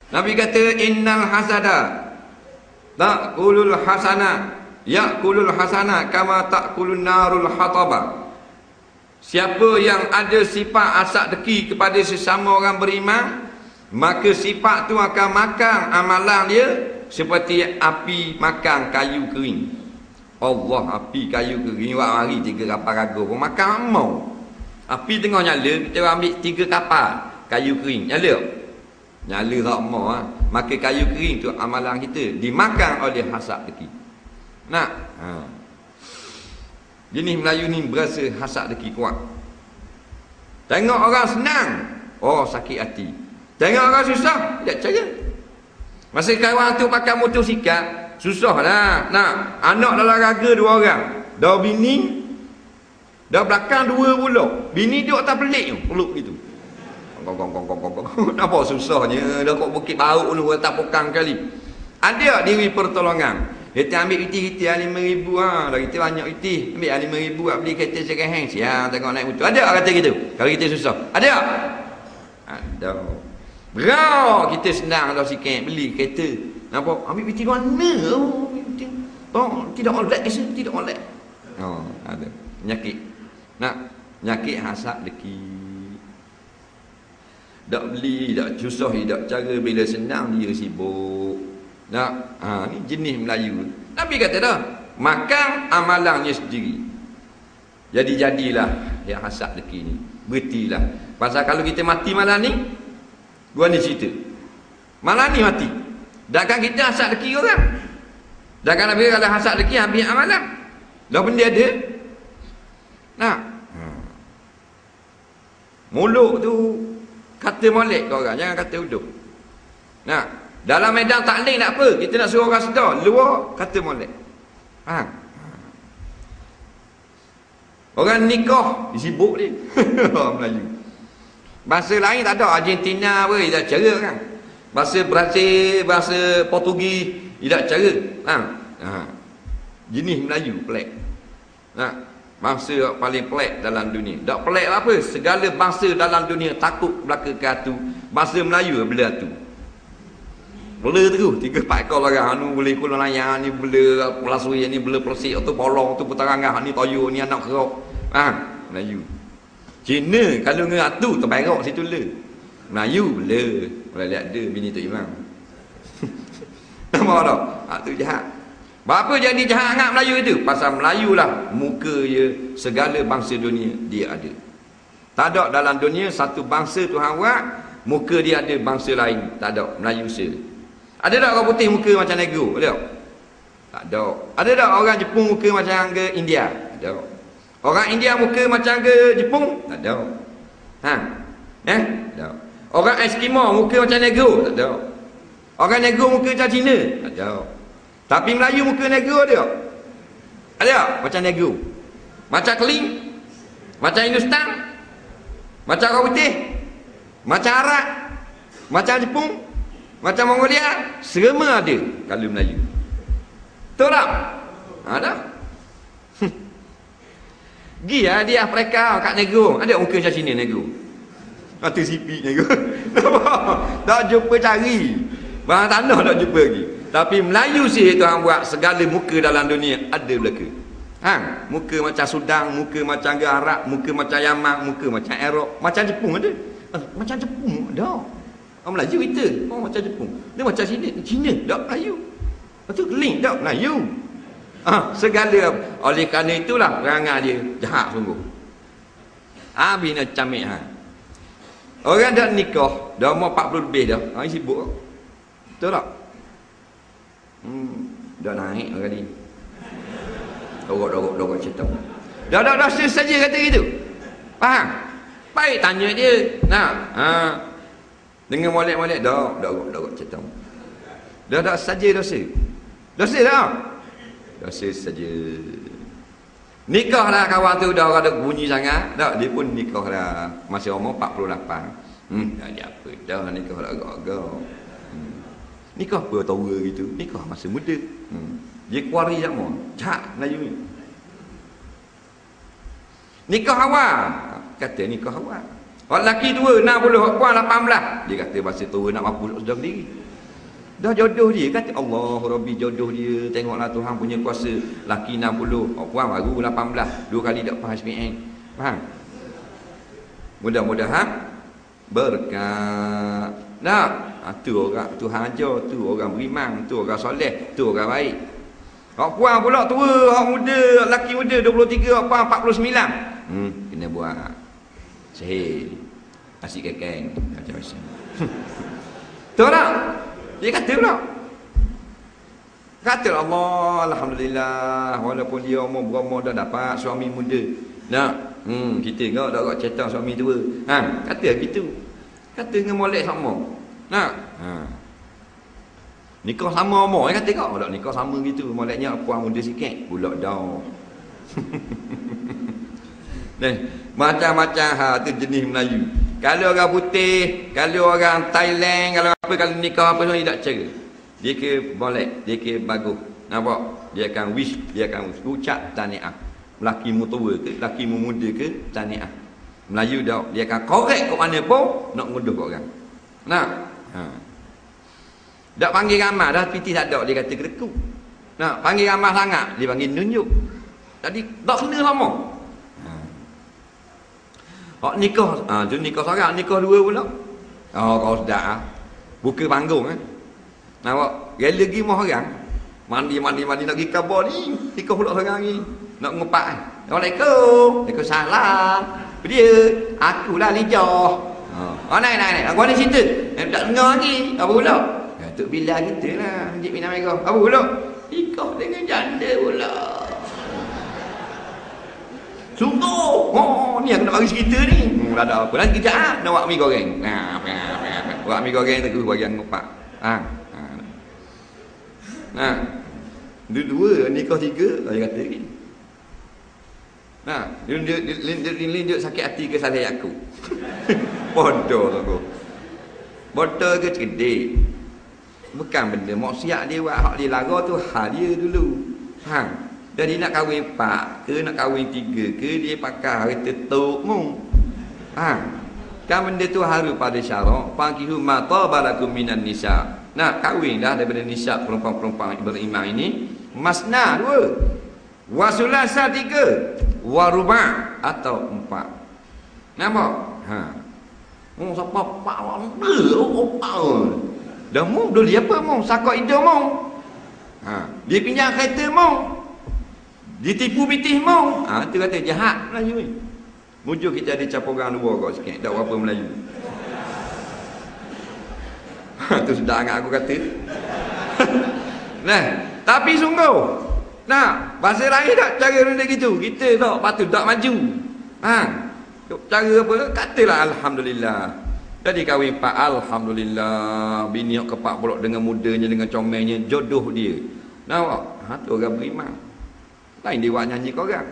Nabi kata innal hasada ta'kulul hasana ya'kulul hasana kama ta'kulun narul hataba. Siapa yang ada sifat asak deki kepada sesama orang beriman, maka sifat tu akan makan amalan dia seperti api makan kayu kering. Allah, api kayu kering buat hari 3 kapal raga pun makan mau. Api tengah nyala, kita ambil 3 kapal kayu kering nyala. Nyala tak mau maka kayu kering tu amalan kita dimakan oleh hasad deki. Nak? Jenis Melayu ni berasa hasad deki kuat. Tengok orang senang, oh sakit hati. Tengok orang susah, tak percaya. Masa kawan tu pakai motosikal, susah lah. Nak anak dalam raga 2 orang. Dah bini, dah belakang 2 pula. Bini duduk atas pelik tu, peluk gitu. Nampak susahnya. Dah kok bukit bauk tu, tak pokang kali. Ada diri pertolongan. Kita ambil riti-riti RM5,000 dah kita banyak riti. Ambil RM5,000 beli kereta second hand. Siang tengok naik motor. Ada kata gitu. Kalau kita susah. Ada? Ada. Berau kita senang dah sikit beli kereta. Nampak? Ambil riti mana? Tidak oleh ke sini? Tidak oleh. Oh, ada. Penyakit. Nak? Penyakit hasad deki. Tak beli, tak susah, tak cara. Bila senang dia sibuk. Nak? Ni jenis Melayu. Nabi kata dah, makan amalannya sendiri. Jadilah yang hasad deki ni. Berhentilah. Pasal kalau kita mati malam ni, gua ni cerita. Malam ni mati. Takkan kita hasad deki orang. Takkan Nabi kalau hasad deki habis amalan. Dah benda ada. Nak? Mulut tu kata molek kau orang, jangan kata uduk. Nah, dalam medan taklim tak apa, kita nak suruh orang sedar, luar kata molek. Faham? Orang nikah disibuk dia. Orang Melayu. Bahasa lain tak ada, Argentina apa tak cara kan. Bahasa Brazil, bahasa Portugis tidak cara. Faham? Jenis Melayu pelik. Nah, bangsa paling pelik dalam dunia. Tak pelik apa? Segala bangsa dalam dunia takut belaka ke hatu. Bangsa Melayu bela hatu. Bela terus 3-4 ekor orang. Anu boleh kulang layang, ni bela pelasui, ni bela persik, tu polong, tu putarangah, ni toyo, ni anak kerok. Melayu. Cina kalau dengan hatu terberak situ le. Melayu bela. Boleh lihat dia bini Tok Imam. Nampak tak? Tu jahat. Berapa jadi jahat sangat Melayu itu? Pasal Melayu lah muka dia segala bangsa dunia dia ada. Tak ada dalam dunia satu bangsa Tuhan buat muka dia ada bangsa lain. Tak ada. Melayu se. Ada tak orang putih muka macam negro? Ada tak? Tak ada. Ada tak orang Jepun muka macam ke India? Ada. Orang India muka macam ke Jepun? Tak ada. Tak ada. Orang Eskimo muka macam negro? Tak ada. Orang negro muka macam Cina? Tak ada. Tapi Melayu muka negro ada tak? Ada tak? Macam negro. Macam Keling. Macam Hindustan. Macam orang putih. Macam Arab. Macam Jepun. Macam Mongolia. Semua ada kalau Melayu. Betul tak? Ada. Pergi lah di Afrika kat negro. Ada muka macam Cina negro. Mata sipit negro. Tak jumpa cari. Barang tanah tak jumpa lagi. Tapi Melayu sih Tuhan buat segala muka dalam dunia ada belaka. Muka macam Sudan, muka macam Arab, muka macam Yaman, muka macam Arab, macam Jepun ada. Macam Jepun ada. Orang Melayu kita, macam Jepun. Dia macam Cina, tak Melayu. Lepas tu Keling, tak Melayu. Segala oleh kerana itulah perangai dia jahat sungguh. Bina camik Orang dah nikah, dah umur 40 lebih dah. Sibuk. Betul tak? Dah naik kali. Dorok cerita. Dah saja kata gitu. Faham? Baik tanya dia. Dengan molek-molek dorok cerita. Dah saja dosa. Dosa dah. Dosa saja. Nikah dah kawan tu dah ada bunyi sangat. Dah dia pun nikah dah masih umur 48. Dah dia apa dah nikah dah agak-agak. Nikah apa tahu gitu. Nikah masa muda. Dia kuari sama. Jahat Melayu ni. Nikah awal. Kata nikah awal. Orang lelaki 2, 60, orang perempuan 18. Dia kata masa tua nak mampu sudah sendiri. Dah jodoh dia, kata Allah Rabbi jodoh dia. Tengoklah Tuhan punya kuasa. Laki 60, orang perempuan baru 18. 2 kali dapat HPN. Faham? Mudah-mudahan berkat. Nah, tu orang Tuhan ajar, tu orang beriman, tu orang soleh, tu orang baik. Orang puan pula tua, orang muda, lelaki muda 23, orang puan 49. Kena buat sihir. Asyik kekeng macam-macam. Tahu tak? Dia kata pula. Kata Allah, Alhamdulillah, walaupun dia umur berumur dah dapat suami muda. Nak, kita tengok dah kat cerita suami tua. Kata gitu. Kata dengan molek sama. Nak, nikah sama umur. Kata tengok tak nikah sama gitu. Moleknya puan muda sikit. Pulak dah. Macam-macam tu jenis Melayu. Kalau orang putih, kalau orang Thailand, kalau apa, kalau nikah apa semua, dia tak cara. Dia ke molek, dia ke bagus. Nampak? Dia akan wish, dia akan ucap tahniah. Lelaki mu tua ke, lelaki mu muda ke, tahniah. Melayu dah, dia akan korek ke mana pun nak nguduh kat orang. Nak? Tak panggil ramah dah, piti tak ada, dia kata kereku. Nak panggil ramah sangat, dia panggil nunjuk. Jadi tak kena lama. Hak nikah, tu nikah seorang, nikah 2 pula. Kau sedap buka panggung nampak, gila lagi mah orang. Mandi nak pergi kabar ni, nikah pula seorang ni. Nak ngepak. Assalamualaikum. Waalaikumsalam. Dia, akulah Lijah. Naik. Aku ada cerita. Tak dengar lagi. Apa pula? Datuk Bila kita lah. Encik Mina Merah. Apa pula? Nikah dengan janda pula. Sungguh. Ni aku nak bagi cerita ni. Tak ada apa. Nanti kejap nak buat mi goreng. Buat mi goreng terus bagi yang ngepak. Dua, nikah 3. Dia kata lagi. Dia sakit hati ke salah aku. Bodoh aku. Bodoh ke cerdik. Bukan benda maksiat dia buat, hak dia lara tu hal dia dulu. Faham? Jadi nak kahwin 4 ke nak kahwin 3 ke, dia pakai harta tok mu. Kan benda tu harus pada syarak. Fankihu ma tabalakum minan nisa. Nak kahwin dah daripada nisa, perempuan-perempuan beriman ini. Masna 2, wasulasa 3, waruba atau 4. Nampak? Siapa pak dah mu dulu dia apa mu? Sakak ida mu. Dia pinjam kereta mu. Dia tipu bitih mu. Tu kata jahat Melayu ni. Mujur kita ada campurkan 2 kau sikit. Tak apa Melayu. Tu sudah angkat aku kata. Tapi sungguh. Bahasa lain tak cara benda gitu. Kita tak patut tak maju. Cara apa? Katalah Alhamdulillah. Jadi kahwin 4, Alhamdulillah. Bini yang kepak pulak dengan mudanya, dengan comelnya, jodoh dia. Nampak? Tu orang beriman. Lain dia buat nyanyi kau orang.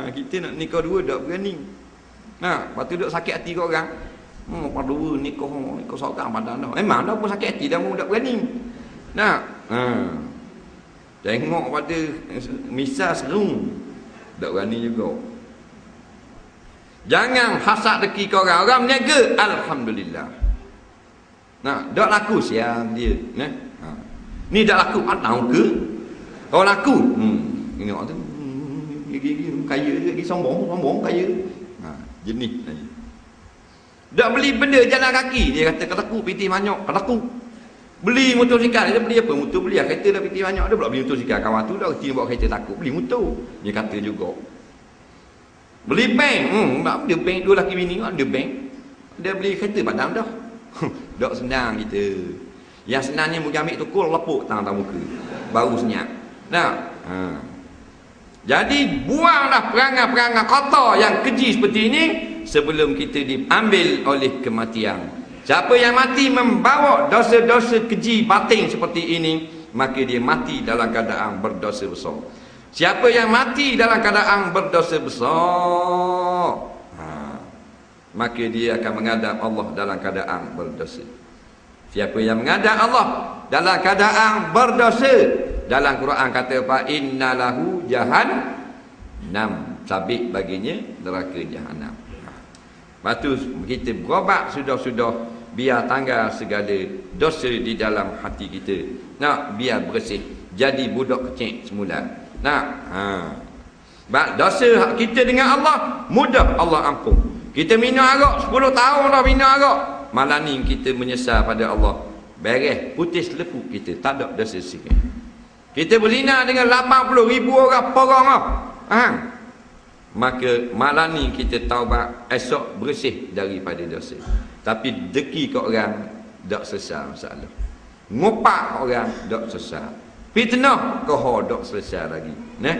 Kita nak nikah 2 tak berani. Lepas tu duk sakit hati kau orang. Pada 2 nikah seorang padahal dah. Memang dah pun sakit hati dah mu tak berani. Tengok pada misal seru. Tak berani juga. Jangan hasad rezeki kau orang. Orang berniaga, Alhamdulillah. Tak laku siang dia. Ni tak laku, tahu ke? Kalau laku, tengok tu. Kaya dia, sombong, kaya. Jenis. Tak beli benda jalan kaki. Dia kata, kataku pitih banyak. Kataku. Beli motosikal. Dia beli apa? Motor beli. Kereta dah pitih banyak. Dia pula beli motosikal. Kawan tu dah kerja bawa kereta takut. Beli motor. Dia kata juga. Beli bank. Dia bank. 2 lelaki bini. Dia bank. Dia beli kereta padam dah. Tak senang kita. Yang senangnya mungkin ambil tukul, lepuk tangan muka. Baru senyap. Jadi buanglah perangai-perangai kotor yang keji seperti ini sebelum kita diambil oleh kematian. Siapa yang mati membawa dosa-dosa keji batin seperti ini, maka dia mati dalam keadaan berdosa besar. Siapa yang mati dalam keadaan berdosa besar, maka dia akan menghadap Allah dalam keadaan berdosa. Siapa yang menghadap Allah dalam keadaan berdosa, dalam Quran kata fa innalahu jahannam, sabit baginya neraka jahanam. Lepas tu kita berobat sudah-sudah, biar tanggal segala dosa di dalam hati kita. Nak biar bersih, jadi budak kecil semula. Nak dosa kita dengan Allah mudah Allah ampun. Kita minum arak 10 tahun dah minum arak, malam ni kita menyesal pada Allah, beres putus lepuk kita, tak ada dosa sikit. Kita berzina dengan 80,000 orang perang lah. Maka malam ni kita taubat, esok bersih daripada dosa. Tapi deki ke orang tak selesai masalah. Ngopak orang tak selesai. Fitnah ke tak selesai lagi. Nah,